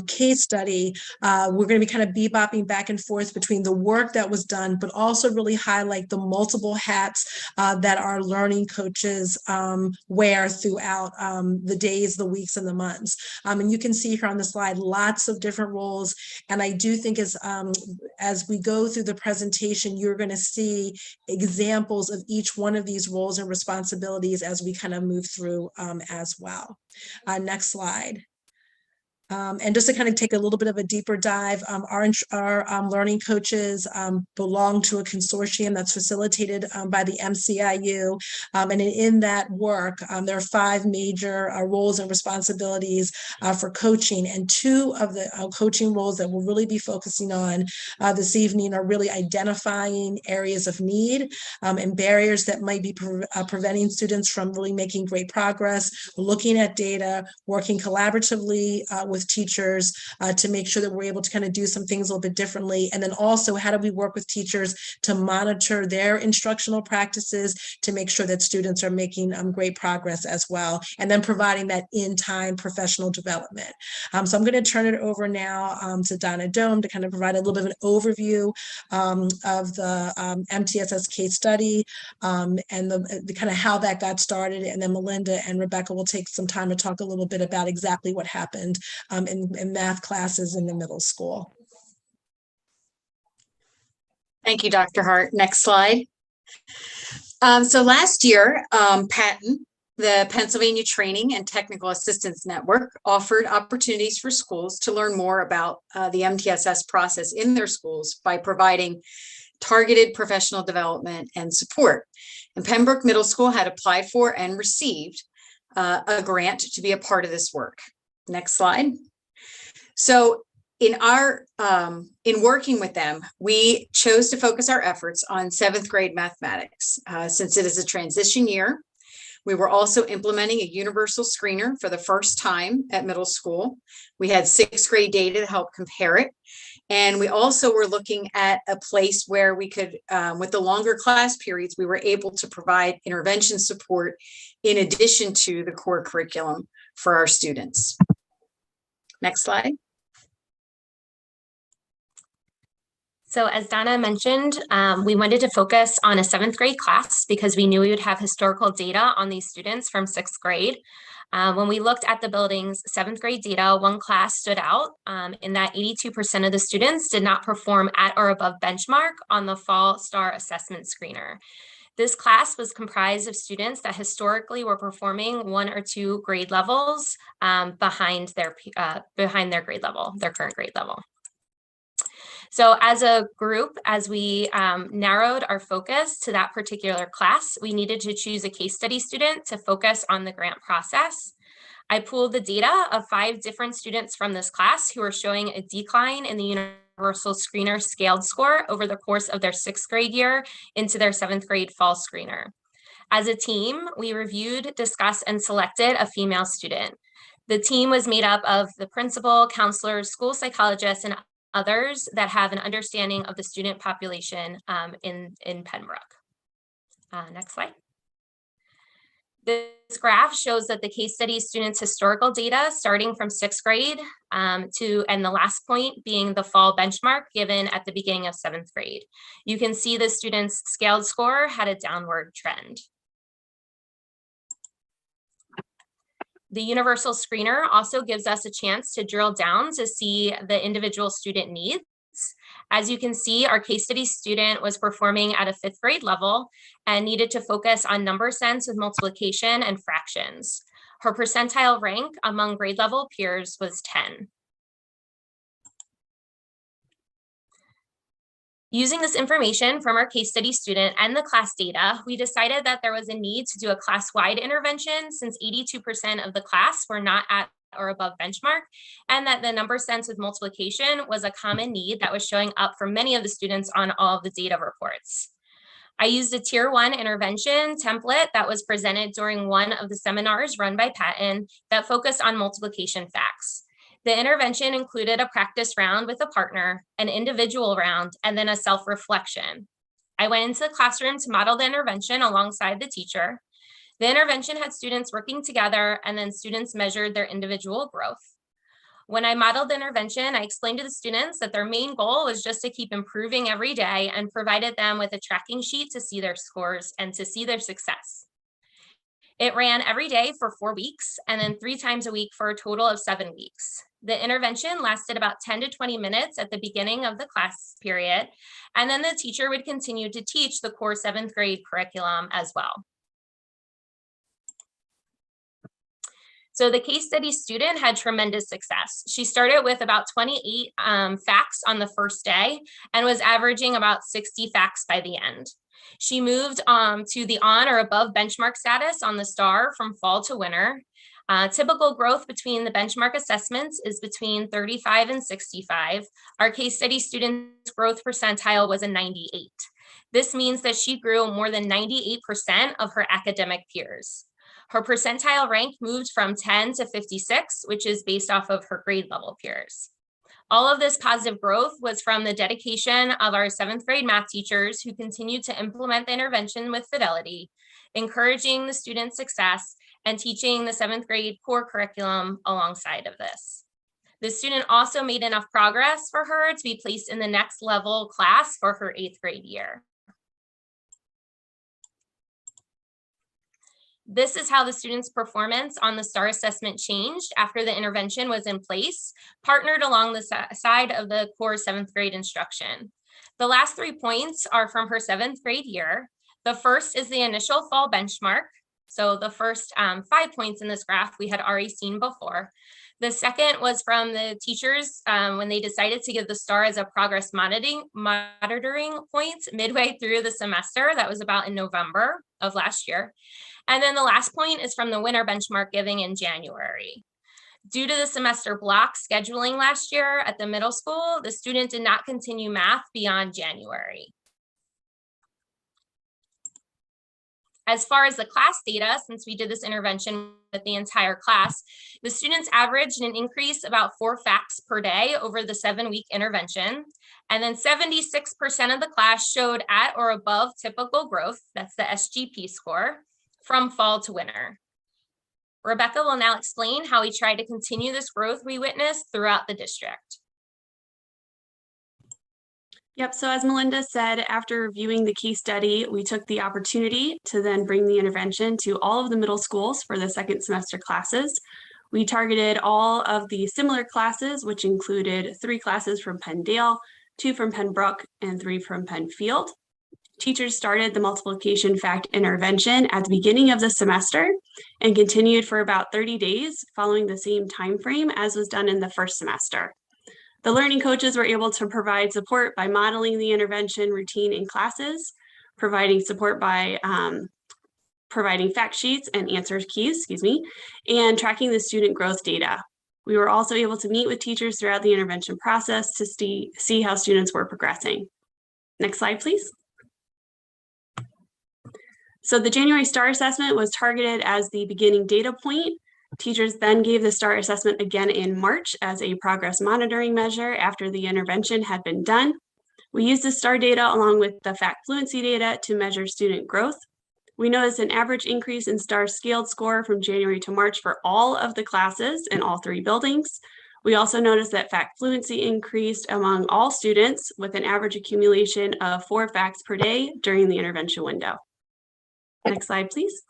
case study, we're going to be kind of bebopping back and forth between the work that was done, but also really highlight the multiple hats that our learning coaches wear throughout the days, the weeks, and the months. And you can see here on the slide, lots of different roles. And I do think as we go through the presentation, you're going to see examples of each one of these roles and responsibilities as we kind of move through as well. Next slide. And just to kind of take a little bit of a deeper dive, our learning coaches belong to a consortium that's facilitated by the MCIU. And in that work, there are 5 major roles and responsibilities for coaching. And 2 of the coaching roles that we'll really be focusing on this evening are really identifying areas of need and barriers that might be preventing students from really making great progress, looking at data, working collaboratively with teachers to make sure that we're able to kind of do some things a little bit differently. And then also, how do we work with teachers to monitor their instructional practices to make sure that students are making great progress as well, and then providing that in-time professional development. So I'm going to turn it over now to Donna Dome to kind of provide a little bit of an overview of the MTSS case study and the kind of how that got started. And then Melinda and Rebecca will take some time to talk a little bit about exactly what happened in math classes in the middle school. Thank you, Dr. Hart. Next slide. So last year, Patton, the Pennsylvania Training and Technical Assistance Network, offered opportunities for schools to learn more about the MTSS process in their schools by providing targeted professional development and support. And Pembroke Middle School had applied for and received a grant to be a part of this work. Next slide. So in working with them, we chose to focus our efforts on 7th grade mathematics since it is a transition year. We were also implementing a universal screener for the first time at middle school. We had 6th grade data to help compare it. And we also were looking at a place where we could, with the longer class periods, we were able to provide intervention support in addition to the core curriculum for our students. Next slide. So as Donna mentioned, we wanted to focus on a 7th grade class because we knew we would have historical data on these students from 6th grade. When we looked at the building's 7th grade data, one class stood out in that 82% of the students did not perform at or above benchmark on the Fall STAR assessment screener. This class was comprised of students that historically were performing 1 or 2 grade levels behind their grade level, their current grade level. So as a group, as we narrowed our focus to that particular class, we needed to choose a case study student to focus on the grant process. I pooled the data of 5 different students from this class who are showing a decline in the universal screener scaled score over the course of their 6th grade year into their 7th grade fall screener. As a team, we reviewed, discussed, and selected a female student. The team was made up of the principal, counselors, school psychologists, and others that have an understanding of the student population in Pembroke. Next slide. This graph shows that the case study students' historical data starting from 6th grade and the last point being the fall benchmark given at the beginning of 7th grade. You can see the students' scaled score had a downward trend. The universal screener also gives us a chance to drill down to see the individual student needs. As you can see, our case study student was performing at a 5th grade level and needed to focus on number sense with multiplication and fractions. Her percentile rank among grade level peers was 10. Using this information from our case study student and the class data, we decided that there was a need to do a class-wide intervention since 82% of the class were not at or above benchmark, and that the number sense with multiplication was a common need that was showing up for many of the students on all of the data reports. I used a tier 1 intervention template that was presented during one of the seminars run by Patton that focused on multiplication facts. The intervention included a practice round with a partner, an individual round, and then a self-reflection. I went into the classroom to model the intervention alongside the teacher. The intervention had students working together, and then students measured their individual growth. When I modeled the intervention, I explained to the students that their main goal was just to keep improving every day and provided them with a tracking sheet to see their scores and to see their success. It ran every day for 4 weeks and then 3 times a week for a total of 7 weeks. The intervention lasted about 10 to 20 minutes at the beginning of the class period, and then the teacher would continue to teach the core 7th grade curriculum as well. So the case study student had tremendous success. She started with about 28 facts on the first day and was averaging about 60 facts by the end. She moved to the on or above benchmark status on the STAR from fall to winter. Typical growth between the benchmark assessments is between 35 and 65. Our case study student's growth percentile was a 98. This means that she grew more than 98% of her academic peers. Her percentile rank moved from 10 to 56, which is based off of her grade level peers. All of this positive growth was from the dedication of our 7th grade math teachers who continued to implement the intervention with fidelity, encouraging the student's success and teaching the 7th grade core curriculum alongside of this. The student also made enough progress for her to be placed in the next level class for her 8th grade year. This is how the student's performance on the STAR assessment changed after the intervention was in place, partnered along the side of the core 7th grade instruction. The last 3 points are from her 7th grade year. The first is the initial fall benchmark. So the first 5 points in this graph we had already seen before. The second was from the teachers when they decided to give the STAR as a progress monitoring point midway through the semester. That was about in November of last year. And then the last point is from the winter benchmark giving in January. Due to the semester block scheduling last year at the middle school, the student did not continue math beyond January. As far as the class data, since we did this intervention with the entire class, the students averaged an increase about 4 facts per day over the 7-week intervention. And then 76% of the class showed at or above typical growth, that's the SGP score, from fall to winter. Rebecca will now explain how we try to continue this growth we witnessed throughout the district. Yep, so as Melinda said, after reviewing the case study, we took the opportunity to then bring the intervention to all of the middle schools for the second semester classes. We targeted all of the similar classes, which included 3 classes from Penndale, 2 from Pembroke, and 3 from Penfield. Teachers started the multiplication fact intervention at the beginning of the semester and continued for about 30 days following the same time frame as was done in the first semester. The learning coaches were able to provide support by modeling the intervention routine in classes, providing support by providing fact sheets and answer keys, and tracking the student growth data. We were also able to meet with teachers throughout the intervention process to see how students were progressing. Next slide, please. So the January STAR assessment was targeted as the beginning data point. Teachers then gave the STAR assessment again in March as a progress monitoring measure after the intervention had been done. We used the STAR data along with the fact fluency data to measure student growth. We noticed an average increase in STAR scaled score from January to March for all of the classes in all 3 buildings. We also noticed that fact fluency increased among all students with an average accumulation of 4 facts per day during the intervention window. Next slide, please.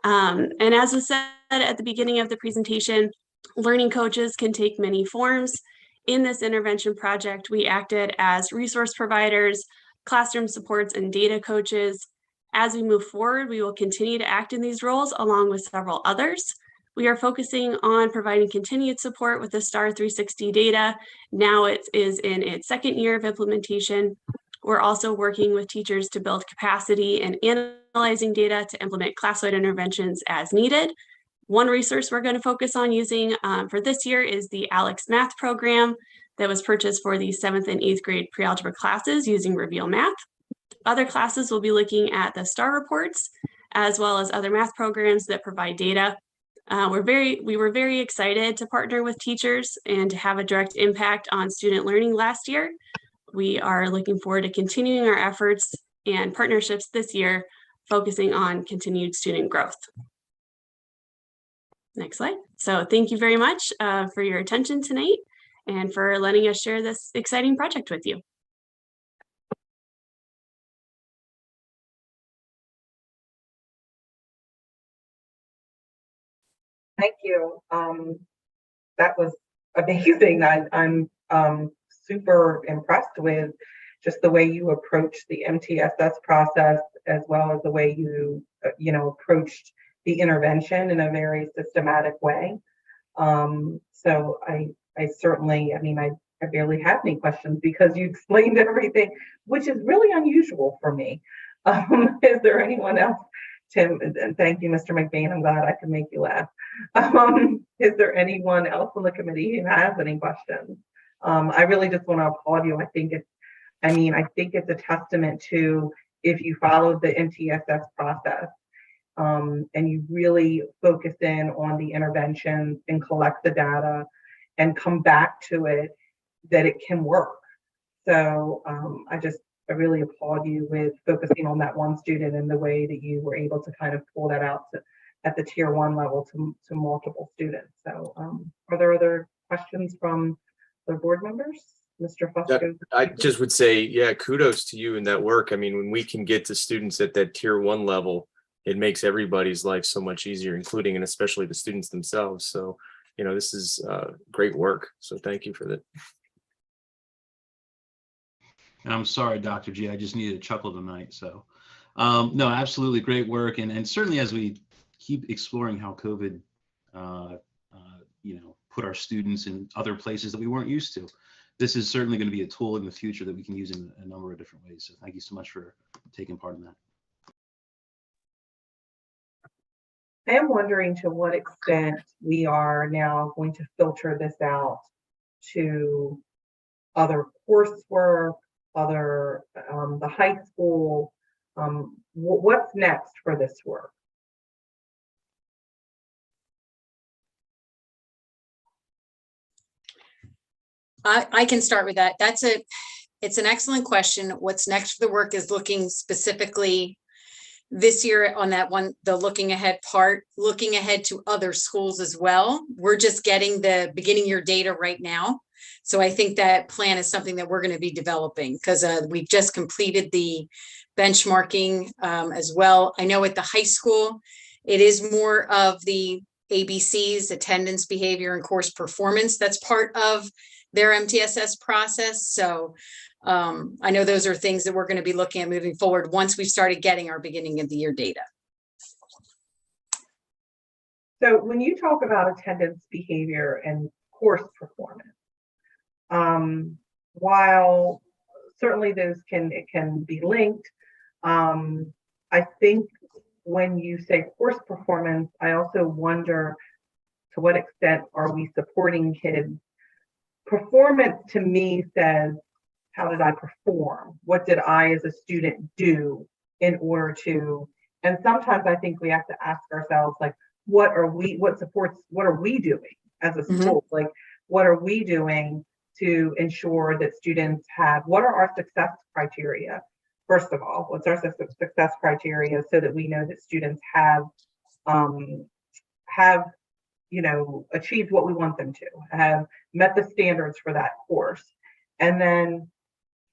And as was said at the beginning of the presentation, learning coaches can take many forms. In this intervention project, we acted as resource providers, classroom supports, and data coaches. As we move forward, we will continue to act in these roles along with several others. We are focusing on providing continued support with the STAR 360 data. Now it is in its 2nd year of implementation. We're also working with teachers to build capacity and analyzing data to implement class-wide interventions as needed. One resource we're going to focus on using for this year is the Alex Math program that was purchased for the 7th and 8th grade pre-algebra classes using Reveal Math. Other classes will be looking at the STAR reports, as well as other math programs that provide data. We were very excited to partner with teachers and to have a direct impact on student learning last year. We are looking forward to continuing our efforts and partnerships this year, focusing on continued student growth. Next slide. So thank you very much for your attention tonight and for letting us share this exciting project with you. Thank you. That was amazing. I'm super impressed with just the way you approached the MTSS process, as well as the way you, approached the intervention in a very systematic way. So I certainly, I barely have any questions because you explained everything, which is really unusual for me. Is there anyone else? Tim, and thank you, Mr. McBain. I'm glad I can make you laugh. Is there anyone else on the committee who has any questions? I really just want to applaud you. I think it's a testament to, if you followed the MTSS process and you really focus in on the interventions and collect the data and come back to it, that it can work. So I really applaud you with focusing on that one student and the way that you were able to kind of pull that out at the tier 1 level to multiple students. So are there other questions from the board members? Mr. Fusco? I just would say, yeah, kudos to you in that work. When we can get to students at that tier 1 level, it makes everybody's life so much easier, including and especially the students themselves. So, this is great work. So thank you for that. I'm sorry, Dr. G, I just needed a chuckle tonight. So no, absolutely great work. And certainly as we keep exploring how COVID, put our students in other places that we weren't used to. This is certainly going to be a tool in the future that we can use in a number of different ways. So thank you so much for taking part in that. I am wondering to what extent we are now going to filter this out to other coursework, other the high school. What's next for this work? I can start with that. It's an excellent question. What's next for the work is looking specifically this year on that one, the looking ahead part, looking ahead to other schools as well. We're just getting the beginning year data right now. So I think that plan is something that we're going to be developing because we've just completed the benchmarking as well. I know at the high school, it is more of the ABCs, attendance, behavior, and course performance. That's part of their MTSS process. So I know those are things that we're going to be looking at moving forward once we've started getting our beginning of the year data. So when you talk about attendance, behavior, and course performance, while certainly those can be linked, I think when you say course performance, I also wonder to what extent are we supporting kids. Performance to me says, how did I perform? What did I as a student do in order to, and sometimes I think we have to ask ourselves, like, what are we doing as a school? Like, what are we doing to ensure that students have, what are our success criteria? First of all, what's our success criteria so that we know that students have achieved what we want them to, have met the standards for that course. And then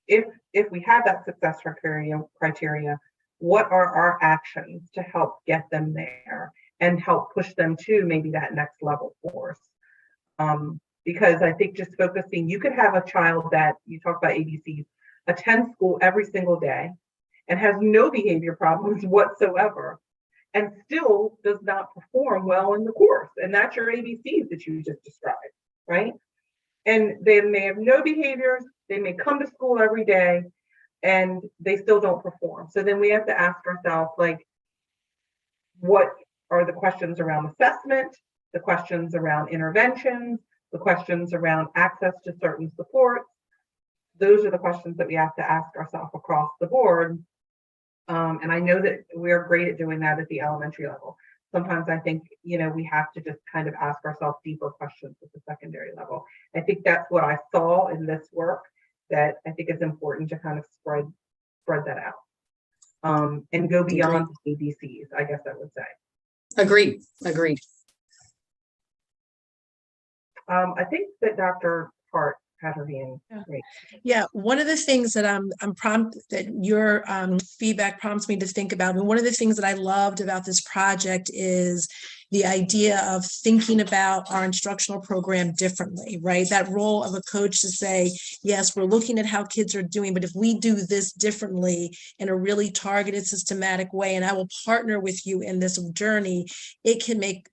if we have that success criteria, what are our actions to help get them there and help push them to maybe that next level course? Because I think just focusing, you could have a child that, you talk about ABCs, attend school every single day and has no behavior problems whatsoever, and still does not perform well in the course. And that's your ABCs that you just described, right? And they may have no behaviors, they may come to school every day, and they still don't perform. So then we have to ask ourselves, like, what are the questions around assessment, the questions around interventions, the questions around access to certain supports? Those are the questions that we have to ask ourselves across the board. And I know that we're great at doing that at the elementary level. Sometimes I think, we have to just kind of ask ourselves deeper questions at the secondary level. I think that's what I saw in this work that I think is important to kind of spread that out and go beyond the ABCs, I guess I would say. Agreed. I think that Dr. Hart had her hand raised. Yeah, one of the things that that your feedback prompts me to think about, and one of the things that I loved about this project is the idea of thinking about our instructional program differently, right? That role of a coach to say, yes, we're looking at how kids are doing, but if we do this differently in a really targeted, systematic way, and I will partner with you in this journey, it can make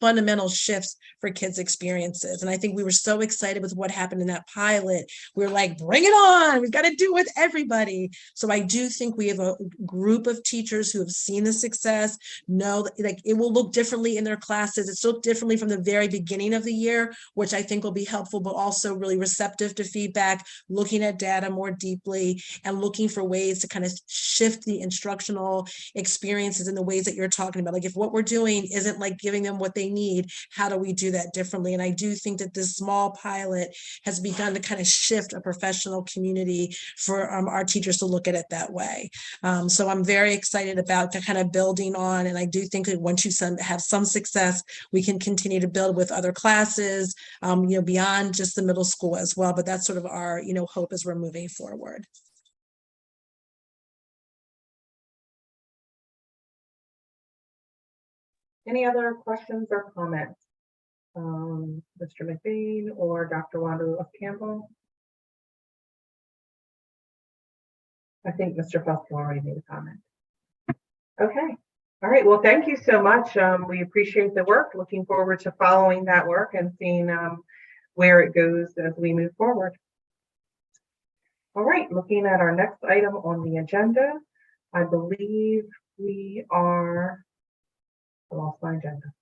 fundamental shifts for kids' experiences. And I think we were so excited with what happened in that pilot. We were like, bring it on, we've got to do it with everybody. So I do think we have a group of teachers who have seen the success, know that it will look differently in their classes. It's looked differently from the very beginning of the year, which I think will be helpful, but also really receptive to feedback, looking at data more deeply and looking for ways to kind of shift the instructional experiences in the ways that you're talking about. Like, if what we're doing isn't like giving them what they need, how do we do that differently? And I do think that this small pilot has begun to kind of shift a professional community for our teachers to look at it that way. So I'm very excited about the kind of building on, and I do think that once you have some success, we can continue to build with other classes, beyond just the middle school as well. But that's sort of our, hope as we're moving forward. Any other questions or comments? Mr. McBain or Dr. Wanda Campbell? I think Mr. Festival already made a comment. Okay, All right, well, thank you so much. We appreciate the work. Looking forward to following that work and seeing where it goes as we move forward. All right, looking at our next item on the agenda, I believe we are, I lost my agenda.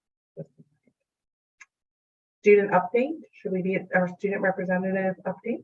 Student update, should we be at our student representative update?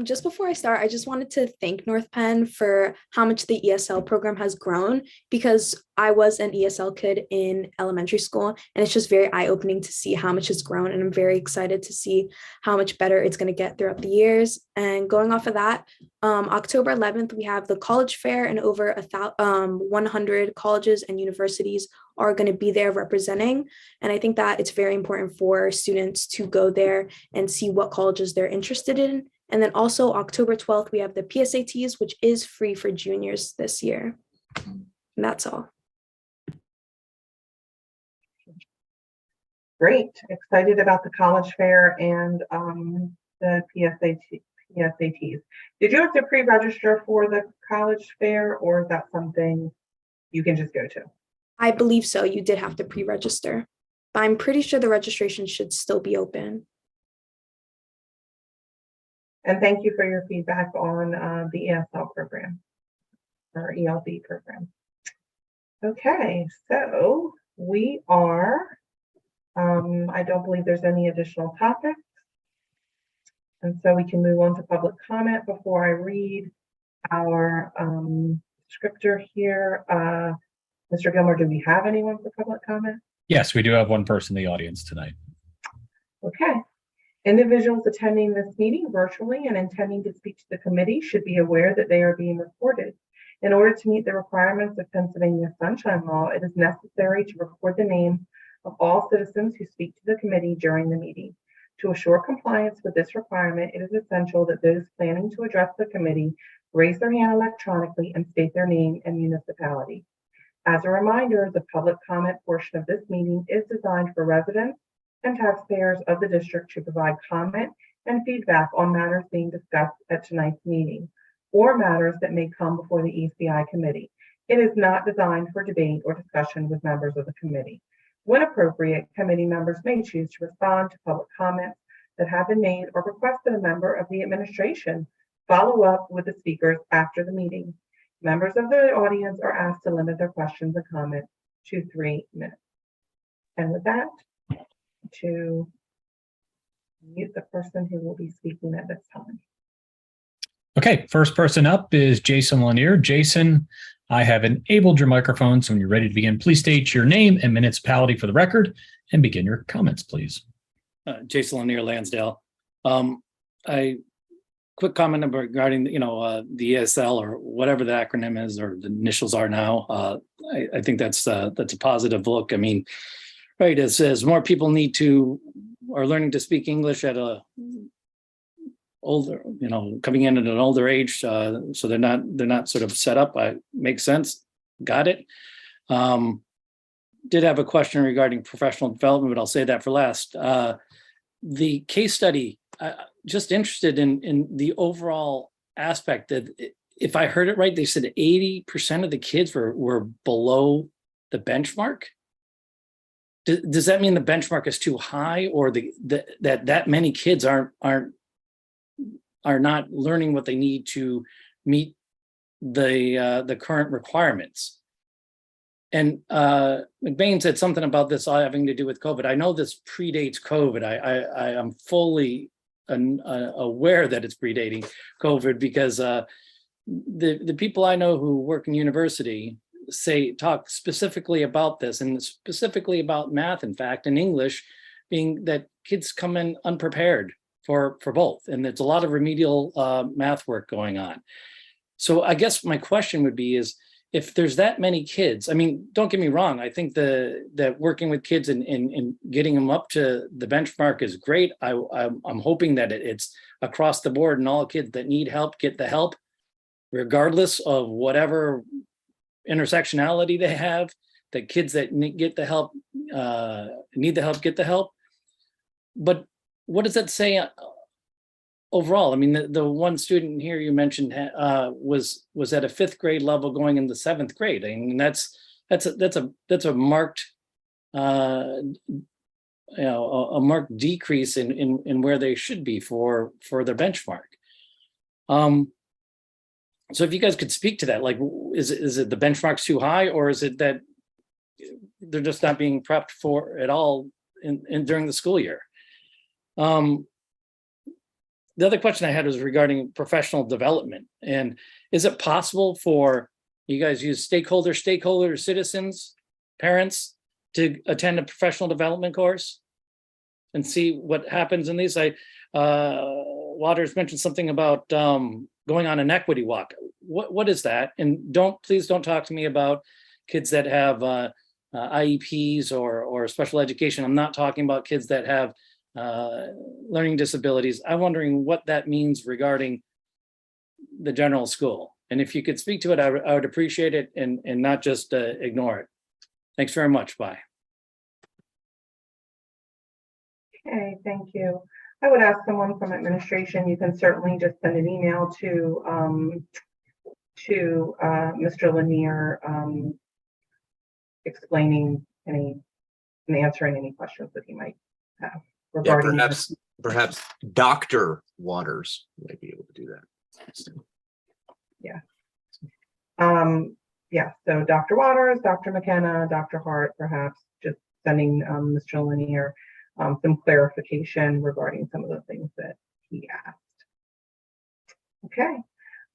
Just before I start, I just wanted to thank North Penn for how much the ESL program has grown, because I was an ESL kid in elementary school, and it's just very eye-opening to see how much it's grown, and I'm very excited to see how much better it's going to get throughout the years. And going off of that, October 11th, we have the college fair, and over 100 colleges and universities are going to be there representing. And I think that it's very important for students to go there and see what colleges they're interested in. And then also October 12th, we have the PSATs, which is free for juniors this year. And that's all. Great, excited about the college fair and the PSATs. Did you have to pre-register for the college fair, or is that something you can just go to? I believe so. You did have to pre-register, but I'm pretty sure the registration should still be open. And thank you for your feedback on the ESL program or ELD program. Okay, so we are, I don't believe there's any additional topics. And so we can move on to public comment before I read our scripture here. Mr. Gilmore, do we have anyone for public comment? Yes, we do have one person in the audience tonight. Okay. Individuals attending this meeting virtually and intending to speak to the committee should be aware that they are being recorded. In order to meet the requirements of Pennsylvania Sunshine Law, it is necessary to record the names of all citizens who speak to the committee during the meeting. To assure compliance with this requirement, it is essential that those planning to address the committee raise their hand electronically and state their name and municipality. As a reminder, the public comment portion of this meeting is designed for residents and taxpayers of the district to provide comment and feedback on matters being discussed at tonight's meeting or matters that may come before the ECI committee. It is not designed for debate or discussion with members of the committee. When appropriate, committee members may choose to respond to public comments that have been made or request that a member of the administration follow up with the speakers after the meeting. Members of the audience are asked to limit their questions and comments to 3 minutes. And with that, to mute the person who will be speaking at this time. Okay, first person up is Jason Lanier. Jason, I have enabled your microphone, so when you're ready to begin, please state your name and municipality for the record and begin your comments, please. Jason Lanier, Lansdale. Quick comment regarding, the ESL or whatever the acronym is or the initials are now. I think that's a positive look. I mean, right, as more people are learning to speak English at a older, coming in at an older age, so they're not sort of set up. Makes sense. Got it. Did have a question regarding professional development, but I'll say that for last. The case study, just interested in the overall aspect that, if I heard it right, they said 80% of the kids were below the benchmark. Does that mean the benchmark is too high, or that many kids are not learning what they need to meet the current requirements? And McBain said something about this all having to do with COVID. I know this predates COVID. I am fully aware that it's predating COVID, because the people I know who work in university talk specifically about this, and specifically about math, in fact, and English, being that kids come in unprepared for both. And there's a lot of remedial math work going on. So I guess my question would be is, if there's that many kids, I mean, don't get me wrong, I think that working with kids and getting them up to the benchmark is great. I'm hoping that it's across the board, and all kids that need help get the help, regardless of whatever intersectionality they have. The kids that need the help get the help. But what does that say overall, I mean, the one student here you mentioned was at a 5th grade level going into 7th grade. I mean, that's a marked a marked decrease in where they should be for their benchmark. So if you guys could speak to that, like, is it the benchmark's too high, or is it that they're just not being prepped for at all in during the school year? The other question I had was regarding professional development. And is it possible for you guys use stakeholders, citizens, parents to attend a professional development course and see what happens in these? Waters mentioned something about going on an equity walk. What is that? And please don't talk to me about kids that have IEPs or special education. I'm not talking about kids that have learning disabilities. I'm wondering what that means regarding the general school. And if you could speak to it, I would appreciate it, and not just ignore it. Thanks very much. Bye. Okay, thank you. I would ask someone from administration, you can certainly just send an email to Mr. Lanier explaining and answering any questions that he might have regarding this. Perhaps Dr. Waters might be able to do that. Yeah. Yeah, so Dr. Waters, Dr. McKenna, Dr. Hart, perhaps just sending Mr. Lanier some clarification regarding some of the things that he asked. Okay.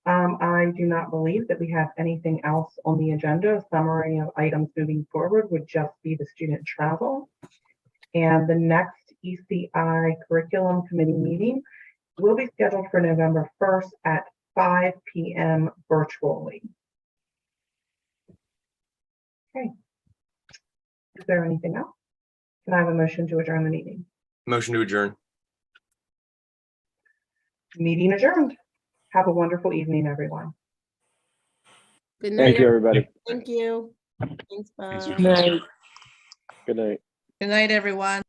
I do not believe that we have anything else on the agenda. A summary of items moving forward would just be the student travel. And the next ECI Curriculum Committee meeting will be scheduled for November 1st at 5 p.m. virtually. Okay. Is there anything else? Can I have a motion to adjourn the meeting? Motion to adjourn. Meeting adjourned. Have a wonderful evening, everyone. Good night. Thank you, everybody. Thank you. Thanks, bye. Night. Good night. Good night, everyone.